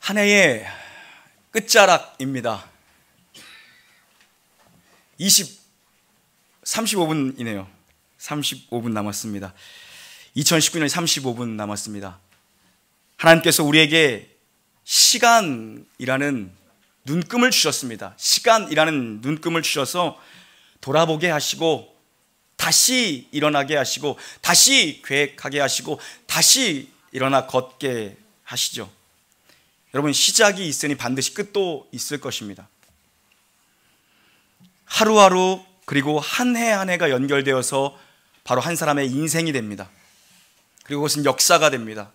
한 해의 끝자락입니다. 35분이네요. 35분 남았습니다. 2019년에 35분 남았습니다. 하나님께서 우리에게 시간이라는 눈금을 주셨습니다. 시간이라는 눈금을 주셔서 돌아보게 하시고, 다시 일어나게 하시고, 다시 계획하게 하시고, 다시 일어나 걷게 하시죠. 여러분, 시작이 있으니 반드시 끝도 있을 것입니다. 하루하루, 그리고 한 해 한 해가 연결되어서 바로 한 사람의 인생이 됩니다. 그리고 그것은 역사가 됩니다.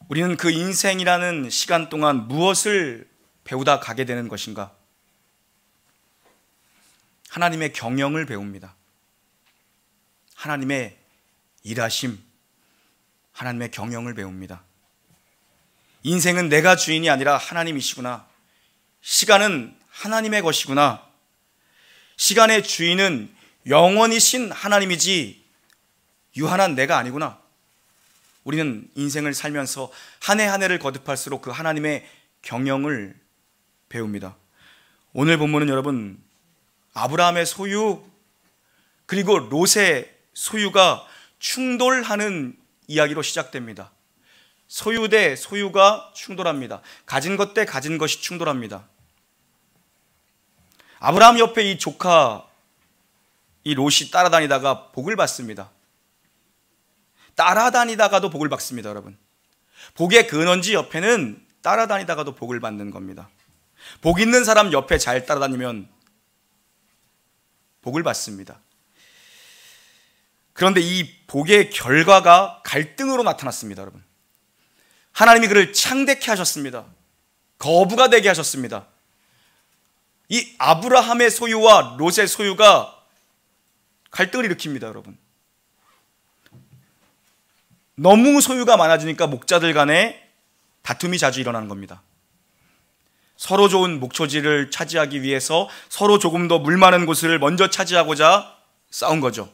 우리는 그 인생이라는 시간 동안 무엇을 배우다 가게 되는 것인가? 하나님의 경영을 배웁니다. 하나님의 일하심, 하나님의 경영을 배웁니다. 인생은 내가 주인이 아니라 하나님이시구나. 시간은 하나님의 것이구나. 시간의 주인은 영원이신 하나님이지 유한한 내가 아니구나. 우리는 인생을 살면서 한 해 한 해를 거듭할수록 그 하나님의 경영을 배웁니다. 오늘 본문은 여러분, 아브라함의 소유 그리고 롯의 소유가 충돌하는 이야기로 시작됩니다. 소유 대 소유가 충돌합니다. 가진 것 대 가진 것이 충돌합니다. 아브라함 옆에 이 조카 이 롯이 따라다니다가 복을 받습니다. 따라다니다가도 복을 받습니다. 여러분, 복의 근원지 옆에는 따라다니다가도 복을 받는 겁니다. 복 있는 사람 옆에 잘 따라다니면 복을 받습니다. 그런데 이 복의 결과가 갈등으로 나타났습니다. 여러분, 하나님이 그를 창대케 하셨습니다. 거부가 되게 하셨습니다. 이 아브라함의 소유와 롯의 소유가 갈등을 일으킵니다. 여러분, 너무 소유가 많아지니까 목자들 간에 다툼이 자주 일어나는 겁니다. 서로 좋은 목초지를 차지하기 위해서 서로 조금 더 물 많은 곳을 먼저 차지하고자 싸운 거죠.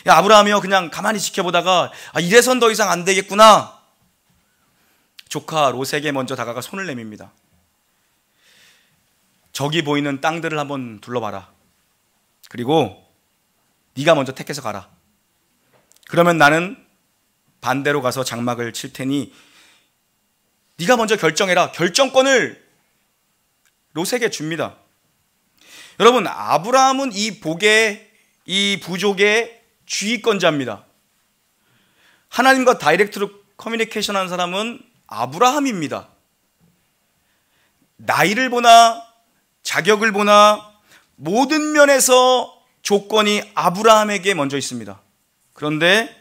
야, 아브라함이요, 그냥 가만히 지켜보다가 이래선 더 이상 안 되겠구나. 조카 롯에게 먼저 다가가 손을 내밉니다. 저기 보이는 땅들을 한번 둘러봐라. 그리고 네가 먼저 택해서 가라. 그러면 나는 반대로 가서 장막을 칠 테니 네가 먼저 결정해라. 결정권을 롯에게 줍니다. 여러분, 아브라함은 이 복의, 이 부족의 주의권자입니다. 하나님과 다이렉트로 커뮤니케이션 하는 사람은 아브라함입니다. 나이를 보나 자격을 보나 모든 면에서 조건이 아브라함에게 먼저 있습니다. 그런데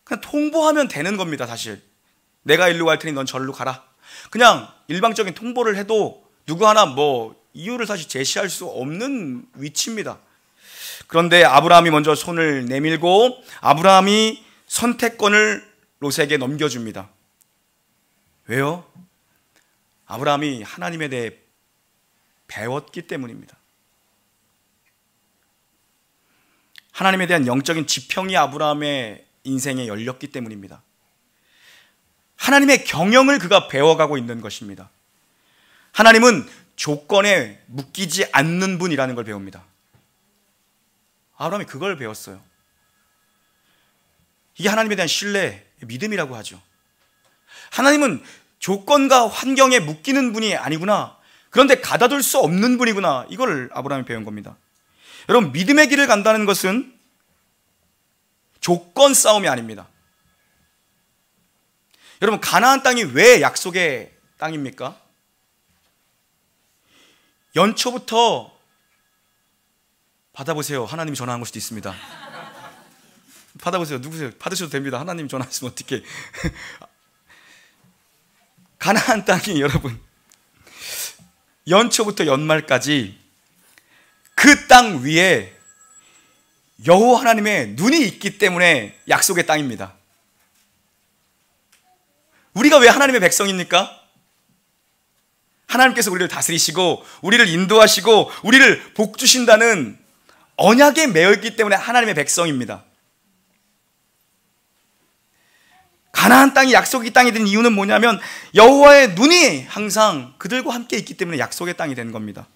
그냥 통보하면 되는 겁니다. 사실 내가 일로 갈 테니 넌 저리로 가라. 그냥 일방적인 통보를 해도 누구 하나 이유를 사실 제시할 수 없는 위치입니다. 그런데 아브라함이 먼저 손을 내밀고 아브라함이 선택권을 롯에게 넘겨줍니다. 왜요? 아브라함이 하나님에 대해 배웠기 때문입니다. 하나님에 대한 영적인 지평이 아브라함의 인생에 열렸기 때문입니다. 하나님의 경영을 그가 배워가고 있는 것입니다. 하나님은 조건에 묶이지 않는 분이라는 걸 배웁니다. 아브라함이 그걸 배웠어요. 이게 하나님에 대한 신뢰, 믿음이라고 하죠. 하나님은 조건과 환경에 묶이는 분이 아니구나. 그런데 가다둘 수 없는 분이구나. 이걸 아브라함이 배운 겁니다. 여러분, 믿음의 길을 간다는 것은 조건 싸움이 아닙니다. 여러분, 가나안 땅이 왜 약속의 땅입니까? 연초부터 받아보세요. 하나님이 전화한 걸 수도 있습니다. 받아보세요. 누구세요? 받으셔도 됩니다. 하나님이 전화했으면 어떻게? 가나안 땅이 여러분, 연초부터 연말까지 그 땅 위에 여호와 하나님의 눈이 있기 때문에 약속의 땅입니다. 우리가 왜 하나님의 백성입니까? 하나님께서 우리를 다스리시고 우리를 인도하시고 우리를 복주신다는 언약에 매여 있기 때문에 하나님의 백성입니다. 가나안 땅이 약속의 땅이 된 이유는 뭐냐면 여호와의 눈이 항상 그들과 함께 있기 때문에 약속의 땅이 된 겁니다.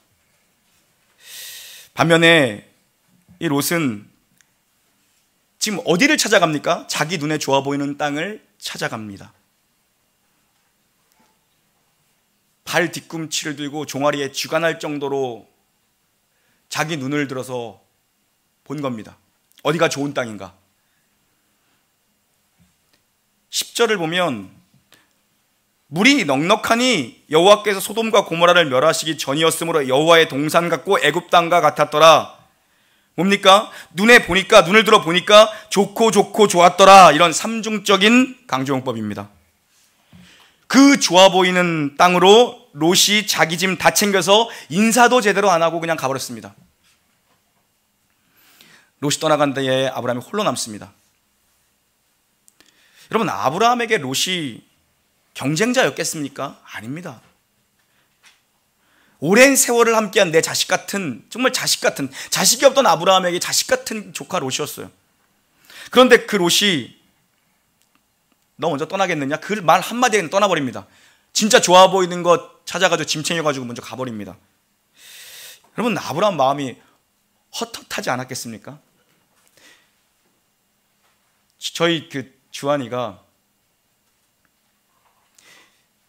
반면에 이 롯은 지금 어디를 찾아갑니까? 자기 눈에 좋아 보이는 땅을 찾아갑니다. 발 뒤꿈치를 들고 종아리에 쥐가 날 정도로 자기 눈을 들어서 본 겁니다. 어디가 좋은 땅인가? 10절을 보면 물이 넉넉하니 여호와께서 소돔과 고모라를 멸하시기 전이었으므로 여호와의 동산 같고 애굽 땅과 같았더라. 뭡니까? 눈에 보니까, 눈을 들어 보니까 좋고 좋았더라. 이런 삼중적인 강조용법입니다. 그 좋아 보이는 땅으로 롯이 자기 짐 다 챙겨서 인사도 제대로 안 하고 그냥 가버렸습니다. 롯이 떠나간 데에 아브라함이 홀로 남습니다. 여러분, 아브라함에게 롯이 경쟁자였겠습니까? 아닙니다. 오랜 세월을 함께한 내 자식 같은, 정말 자식 같은, 자식이 없던 아브라함에게 자식 같은 조카 롯이었어요. 그런데 그 롯이 너 먼저 떠나겠느냐? 그 말 한마디에 그냥 떠나버립니다. 진짜 좋아 보이는 것 찾아가지고 짐 챙겨가지고 먼저 가버립니다. 여러분, 아브라함 마음이 헛헛하지 않았겠습니까? 저희 주한이가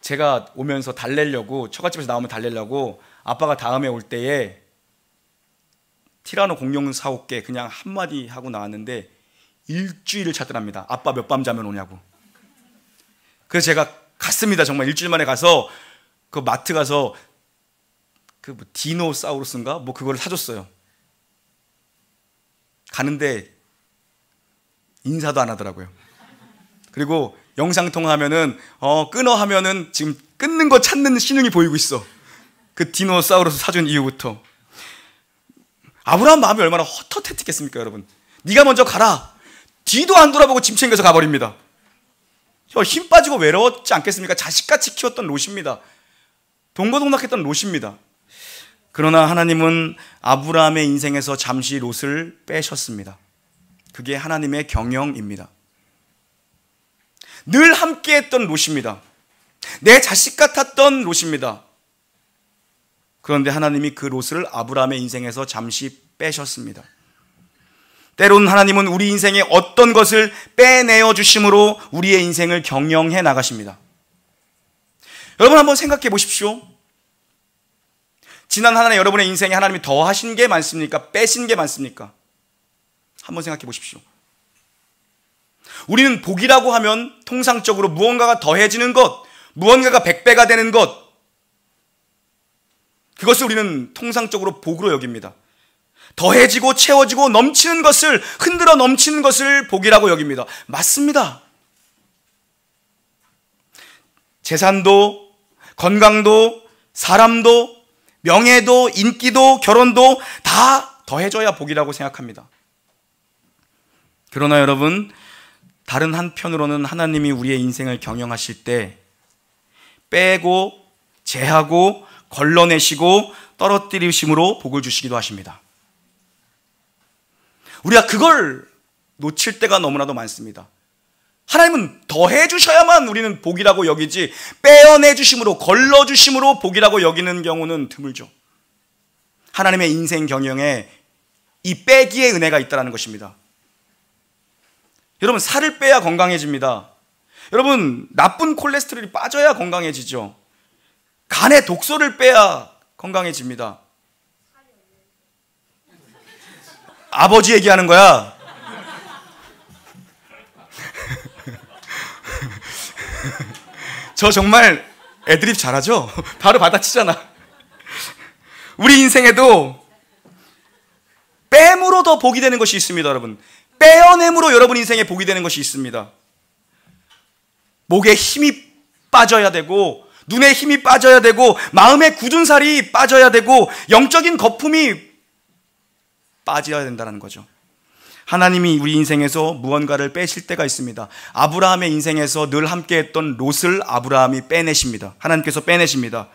제가 오면서 달래려고, 처갓집에서 나오면 달래려고 아빠가 다음에 올 때에 티라노 공룡 사올게 그냥 한마디 하고 나왔는데 일주일을 찾더랍니다. 아빠 몇 밤 자면 오냐고. 그래서 제가 갔습니다. 정말 일주일 만에 가서 그 마트 가서 그 디노사우루스인가? 뭐 그거를 사줬어요. 가는데 인사도 안 하더라고요. 그리고 영상통화하면은 끊어 하면은 지금 끊는 거 찾는 신용이 보이고 있어. 그 디노사우루스 사준 이후부터. 아브라함 마음이 얼마나 헛헛했겠습니까, 여러분? 네가 먼저 가라. 뒤도 안 돌아보고 짐 챙겨서 가버립니다. 힘 빠지고 외로웠지 않겠습니까? 자식같이 키웠던 롯입니다. 동고동락했던 롯입니다. 그러나 하나님은 아브라함의 인생에서 잠시 롯을 빼셨습니다. 그게 하나님의 경영입니다. 늘 함께했던 롯입니다. 내 자식 같았던 롯입니다. 그런데 하나님이 그 롯을 아브라함의 인생에서 잠시 빼셨습니다. 때론 하나님은 우리 인생에 어떤 것을 빼내어 주심으로 우리의 인생을 경영해 나가십니다. 여러분, 한번 생각해 보십시오. 지난 한 해 여러분의 인생에 하나님이 더 하신 게 많습니까? 빼신 게 많습니까? 한번 생각해 보십시오. 우리는 복이라고 하면 통상적으로 무언가가 더해지는 것, 무언가가 100배가 되는 것, 그것을 우리는 통상적으로 복으로 여깁니다. 더해지고 채워지고 넘치는 것을, 흔들어 넘치는 것을 복이라고 여깁니다. 맞습니다. 재산도, 건강도, 사람도, 명예도, 인기도, 결혼도 다 더해져야 복이라고 생각합니다. 그러나 여러분, 다른 한편으로는 하나님이 우리의 인생을 경영하실 때 빼고 제하고 걸러내시고 떨어뜨리심으로 복을 주시기도 하십니다. 우리가 그걸 놓칠 때가 너무나도 많습니다. 하나님은 더해 주셔야만 우리는 복이라고 여기지, 빼어내 주심으로, 걸러 주심으로 복이라고 여기는 경우는 드물죠. 하나님의 인생 경영에 이 빼기의 은혜가 있다는 것입니다. 여러분, 살을 빼야 건강해집니다. 여러분, 나쁜 콜레스테롤이 빠져야 건강해지죠. 간에 독소를 빼야 건강해집니다. 아버지 얘기하는 거야. 저 정말 애드립 잘하죠? 바로 받아치잖아. 우리 인생에도 뺨으로 더 복이 되는 것이 있습니다, 여러분. 빼어냄으로 여러분 인생에 복이 되는 것이 있습니다. 목에 힘이 빠져야 되고, 눈에 힘이 빠져야 되고, 마음에 굳은 살이 빠져야 되고, 영적인 거품이 빠져야 된다는 거죠. 하나님이 우리 인생에서 무언가를 빼실 때가 있습니다. 아브라함의 인생에서 늘 함께했던 롯을 아브라함이 빼내십니다. 하나님께서 빼내십니다.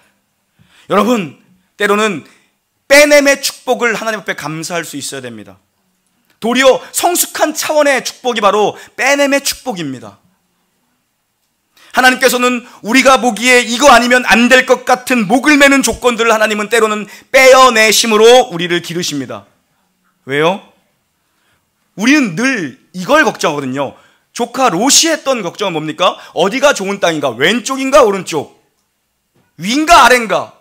여러분, 때로는 빼냄의 축복을 하나님 앞에 감사할 수 있어야 됩니다. 도리어 성숙한 차원의 축복이 바로 빼냄의 축복입니다. 하나님께서는 우리가 보기에 이거 아니면 안 될 것 같은 목을 매는 조건들을 하나님은 때로는 빼어내심으로 우리를 기르십니다. 왜요? 우리는 늘 이걸 걱정하거든요. 조카 롯이 했던 걱정은 뭡니까? 어디가 좋은 땅인가? 왼쪽인가 오른쪽? 위인가 아래인가?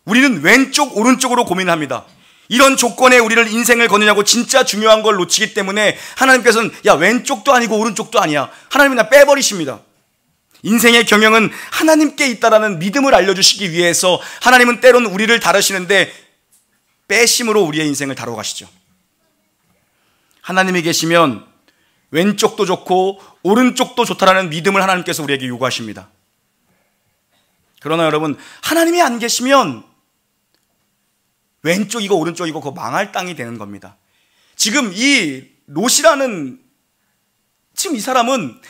우리는 왼쪽 오른쪽으로 고민합니다. 이런 조건에 우리를 인생을 거느냐고 진짜 중요한 걸 놓치기 때문에 하나님께서는 야 왼쪽도 아니고 오른쪽도 아니야. 하나님이 나 빼버리십니다. 인생의 경영은 하나님께 있다라는 믿음을 알려주시기 위해서 하나님은 때로는 우리를 다루시는데 빼심으로 우리의 인생을 다루어 가시죠. 하나님이 계시면 왼쪽도 좋고 오른쪽도 좋다라는 믿음을 하나님께서 우리에게 요구하십니다. 그러나 여러분, 하나님이 안 계시면 왼쪽이고 오른쪽이고 그거 망할 땅이 되는 겁니다. 지금 이 롯이라는 지금 이 사람은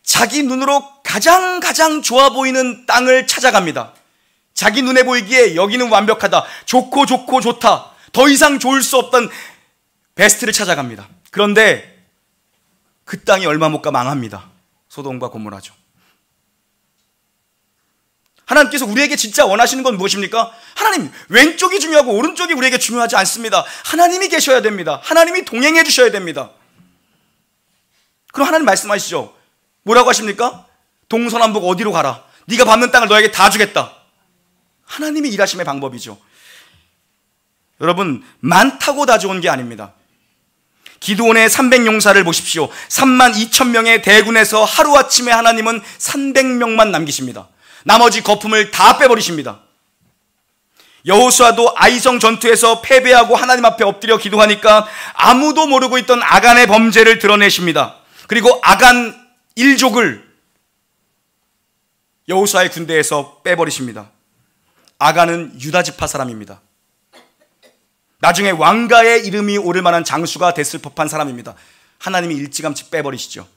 자기 눈으로 가장 좋아 보이는 땅을 찾아갑니다. 자기 눈에 보이기에 여기는 완벽하다. 좋고 좋다. 더 이상 좋을 수 없던 베스트를 찾아갑니다. 그런데 그 땅이 얼마 못 가 망합니다. 소돔과 고모라죠. 하나님께서 우리에게 진짜 원하시는 건 무엇입니까? 하나님, 왼쪽이 중요하고 오른쪽이 우리에게 중요하지 않습니다. 하나님이 계셔야 됩니다. 하나님이 동행해 주셔야 됩니다. 그럼 하나님 말씀하시죠. 뭐라고 하십니까? 동서남북 어디로 가라. 네가 밟는 땅을 너에게 다 주겠다. 하나님이 일하심의 방법이죠. 여러분, 많다고 다 좋은 게 아닙니다. 기드온의 300용사를 보십시오. 32,000명의 대군에서 하루아침에 하나님은 300명만 남기십니다. 나머지 거품을 다 빼버리십니다. 여호수아도 아이성 전투에서 패배하고 하나님 앞에 엎드려 기도하니까 아무도 모르고 있던 아간의 범죄를 드러내십니다. 그리고 아간 일족을 여호수아의 군대에서 빼버리십니다. 아간은 유다지파 사람입니다. 나중에 왕가의 이름이 오를 만한 장수가 됐을 법한 사람입니다. 하나님이 일찌감치 빼버리시죠.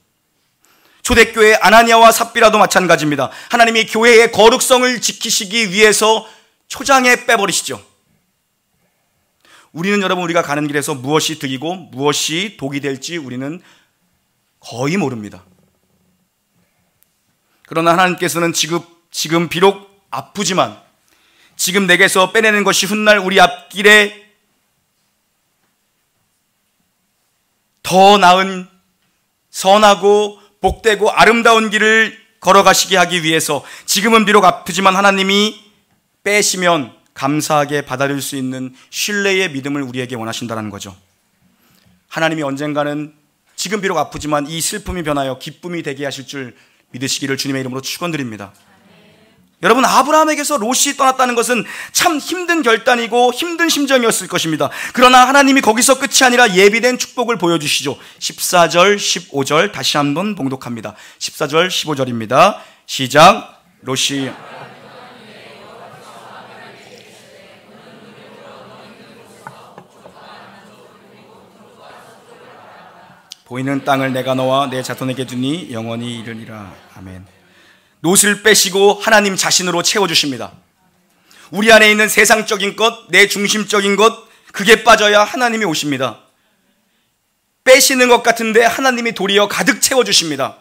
초대교회 아나니아와 삽비라도 마찬가지입니다. 하나님이 교회의 거룩성을 지키시기 위해서 초장에 빼버리시죠. 우리는 여러분, 우리가 가는 길에서 무엇이 득이고 무엇이 독이 될지 우리는 거의 모릅니다. 그러나 하나님께서는 지금 비록 아프지만 지금 내게서 빼내는 것이 훗날 우리 앞길에 더 나은 선하고 복되고 아름다운 길을 걸어가시게 하기 위해서 지금은 비록 아프지만 하나님이 빼시면 감사하게 받아들일 수 있는 신뢰의 믿음을 우리에게 원하신다는 거죠. 하나님이 언젠가는 지금 비록 아프지만 이 슬픔이 변하여 기쁨이 되게 하실 줄 믿으시기를 주님의 이름으로 축원드립니다. 여러분, 아브라함에게서 롯이 떠났다는 것은 참 힘든 결단이고 힘든 심정이었을 것입니다. 그러나 하나님이 거기서 끝이 아니라 예비된 축복을 보여주시죠. 14절, 15절 다시 한번 봉독합니다. 14절, 15절입니다. 시작. 롯이 보이는 땅을 내가 너와 내 자손에게 주니 영원히 이르리라. 아멘. 롯을 빼시고 하나님 자신으로 채워주십니다. 우리 안에 있는 세상적인 것, 내 중심적인 것, 그게 빠져야 하나님이 오십니다. 빼시는 것 같은데 하나님이 도리어 가득 채워주십니다.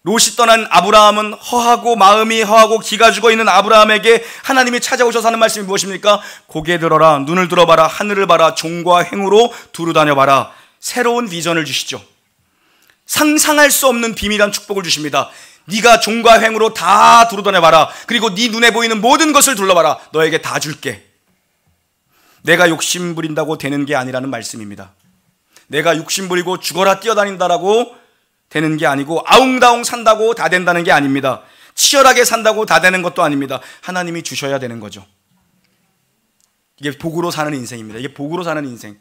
롯이 떠난 아브라함은 허하고 마음이 허하고 기가 죽어있는 아브라함에게 하나님이 찾아오셔서 하는 말씀이 무엇입니까? 고개 들어라, 눈을 들어봐라, 하늘을 봐라, 종과 행으로 두루 다녀봐라. 새로운 비전을 주시죠. 상상할 수 없는 비밀한 축복을 주십니다. 네가 종과 횡으로 다 두루다녀봐라. 그리고 네 눈에 보이는 모든 것을 둘러봐라. 너에게 다 줄게. 내가 욕심 부린다고 되는 게 아니라는 말씀입니다. 내가 욕심 부리고 죽어라 뛰어다닌다라고 되는 게 아니고 아웅다웅 산다고 다 된다는 게 아닙니다. 치열하게 산다고 다 되는 것도 아닙니다. 하나님이 주셔야 되는 거죠. 이게 복으로 사는 인생입니다. 이게 복으로 사는 인생.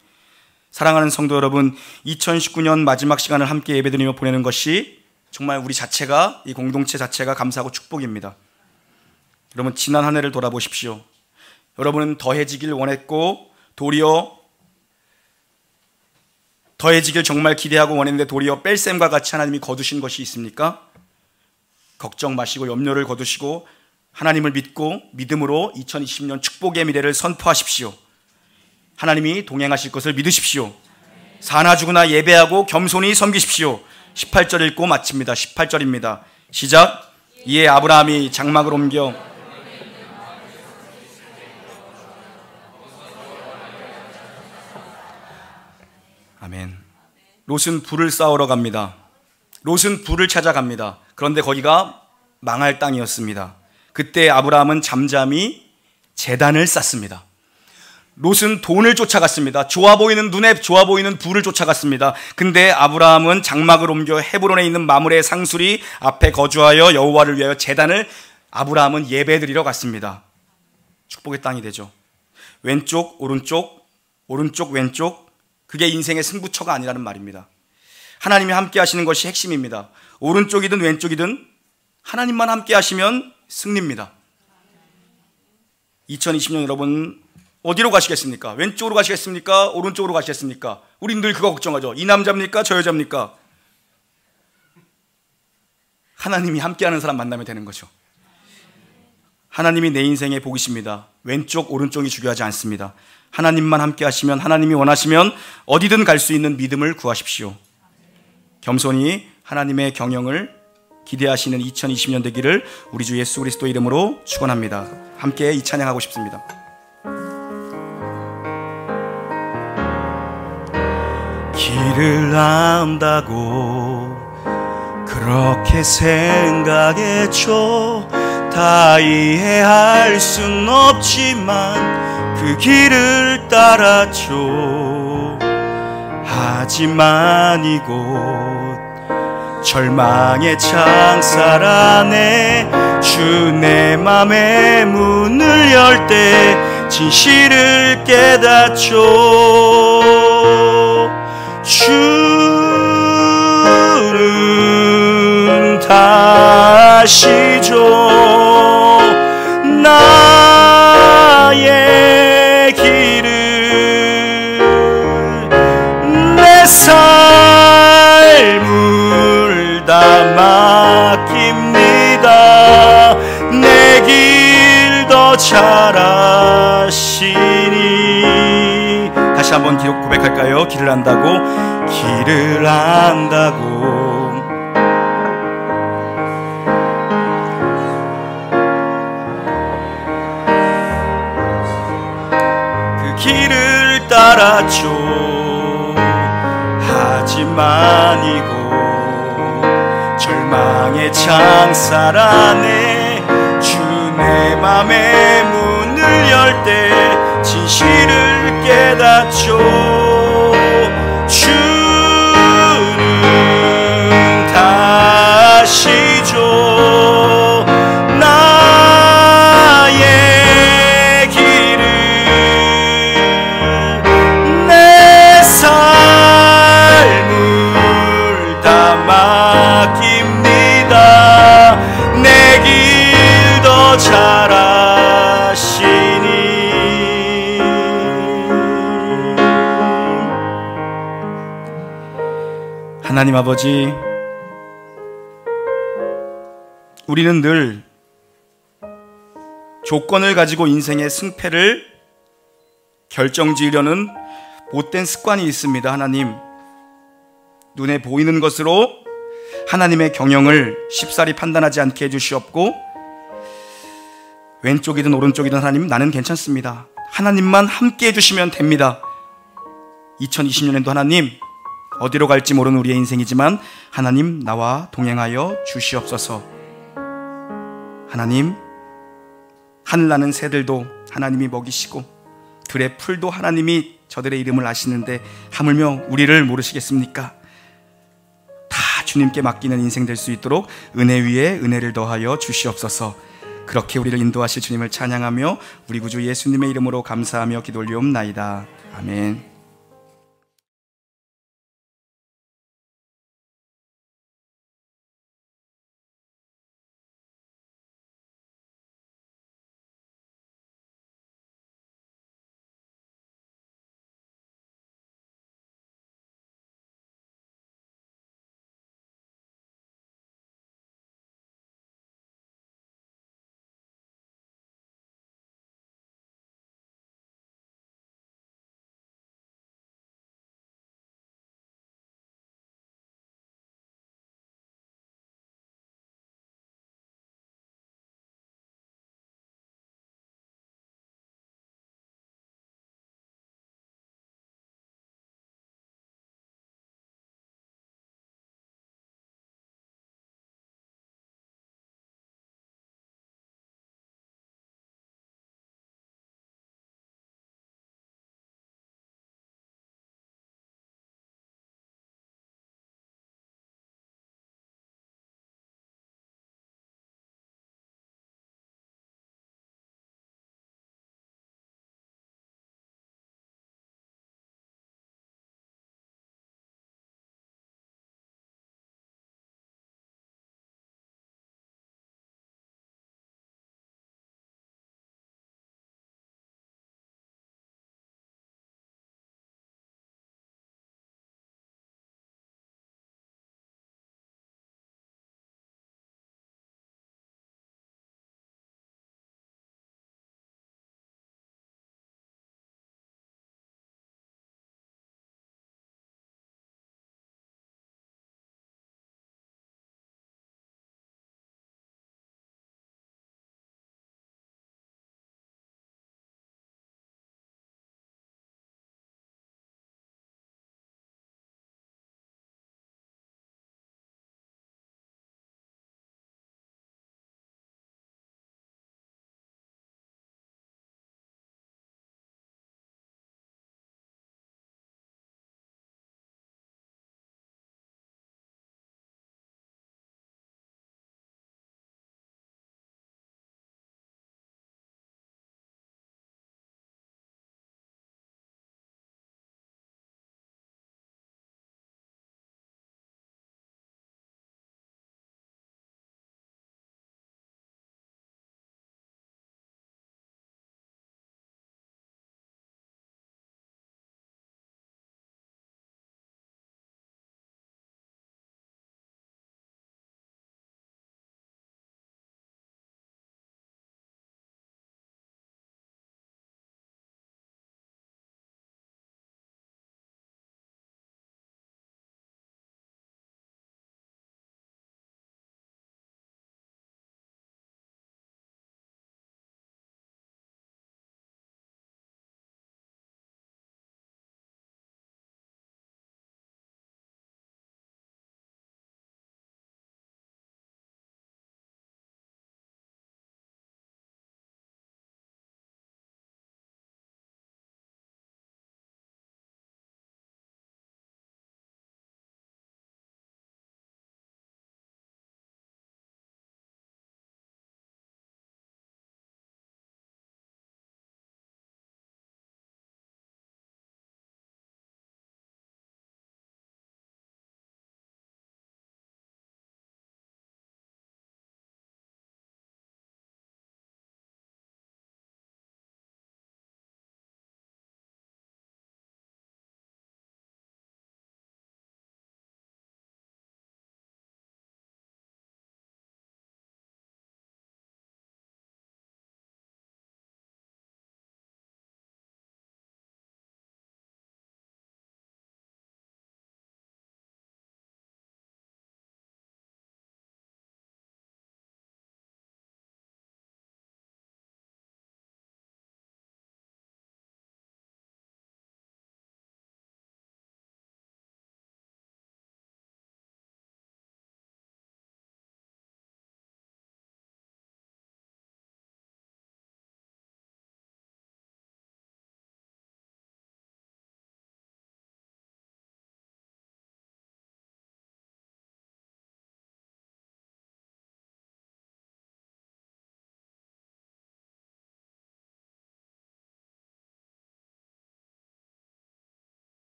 사랑하는 성도 여러분, 2019년 마지막 시간을 함께 예배드리며 보내는 것이 정말 우리 자체가, 이 공동체 자체가 감사하고 축복입니다. 여러분, 지난 한 해를 돌아보십시오. 여러분은 더해지길 원했고 도리어 더해지길 정말 기대하고 원했는데 도리어 뺄셈과 같이 하나님이 거두신 것이 있습니까? 걱정 마시고 염려를 거두시고 하나님을 믿고 믿음으로 2020년 축복의 미래를 선포하십시오. 하나님이 동행하실 것을 믿으십시오. 사나 죽으나 예배하고 겸손히 섬기십시오. 18절 읽고 마칩니다. 18절입니다. 시작. 이에 아브라함이 장막을 옮겨 아멘. 롯은 불을 쌓으러 갑니다. 롯은 불을 찾아갑니다. 그런데 거기가 망할 땅이었습니다. 그때 아브라함은 잠잠히 제단을 쌓습니다. 롯은 돈을 쫓아갔습니다. 눈에 좋아 보이는 불을 쫓아갔습니다. 근데 아브라함은 장막을 옮겨 헤브론에 있는 마므레 상수리 앞에 거주하여 여호와를 위하여 제단을 아브라함은 예배드리러 갔습니다. 축복의 땅이 되죠. 왼쪽 오른쪽 오른쪽 왼쪽, 그게 인생의 승부처가 아니라는 말입니다. 하나님이 함께 하시는 것이 핵심입니다. 오른쪽이든 왼쪽이든 하나님만 함께 하시면 승리입니다. 2020년 여러분 어디로 가시겠습니까? 왼쪽으로 가시겠습니까? 오른쪽으로 가시겠습니까? 우린 늘 그거 걱정하죠. 이 남자입니까? 저 여자입니까? 하나님이 함께하는 사람 만나면 되는 거죠. 하나님이 내 인생의 복이십니다. 왼쪽 오른쪽이 중요하지 않습니다. 하나님만 함께 하시면, 하나님이 원하시면 어디든 갈 수 있는 믿음을 구하십시오. 겸손히 하나님의 경영을 기대하시는 2020년 되기를 우리 주 예수 그리스도 이름으로 축원합니다. 함께 이 찬양하고 싶습니다. 길을 안다고 그렇게 생각했죠. 다 이해할 순 없지만 그 길을 따랐죠. 하지만 이곳 절망의 창살 안에 주 내 맘의 문을 열 때 진실을 깨닫죠. 주는 다시죠. 나의 길을 내 삶을 다 맡깁니다. 내 길 더 잘 아시니. 다시 한번 고백할까요? 길을 안다고, 길을 안다고 그 길을 따랐죠. 하지만 이곳 절망의 창살 안에 주 내 맘의 문을 열 때 진실을 깨닫죠. 주는 다시죠. 나의 길을 내 삶을 다 맡깁니다. 내 길 더 잘 아시니. 하나님 아버지, 우리는 늘 조건을 가지고 인생의 승패를 결정지으려는 못된 습관이 있습니다. 하나님, 눈에 보이는 것으로 하나님의 경영을 쉽사리 판단하지 않게 해주시옵고, 왼쪽이든 오른쪽이든 하나님, 나는 괜찮습니다. 하나님만 함께 해주시면 됩니다. 2020년에도 하나님, 어디로 갈지 모르는 우리의 인생이지만 하나님 나와 동행하여 주시옵소서. 하나님, 하늘나는 새들도 하나님이 먹이시고 들의 풀도 하나님이 저들의 이름을 아시는데 하물며 우리를 모르시겠습니까? 다 주님께 맡기는 인생 될 수 있도록 은혜 위에 은혜를 더하여 주시옵소서. 그렇게 우리를 인도하실 주님을 찬양하며 우리 구주 예수님의 이름으로 감사하며 기도 올리옵나이다. 아멘.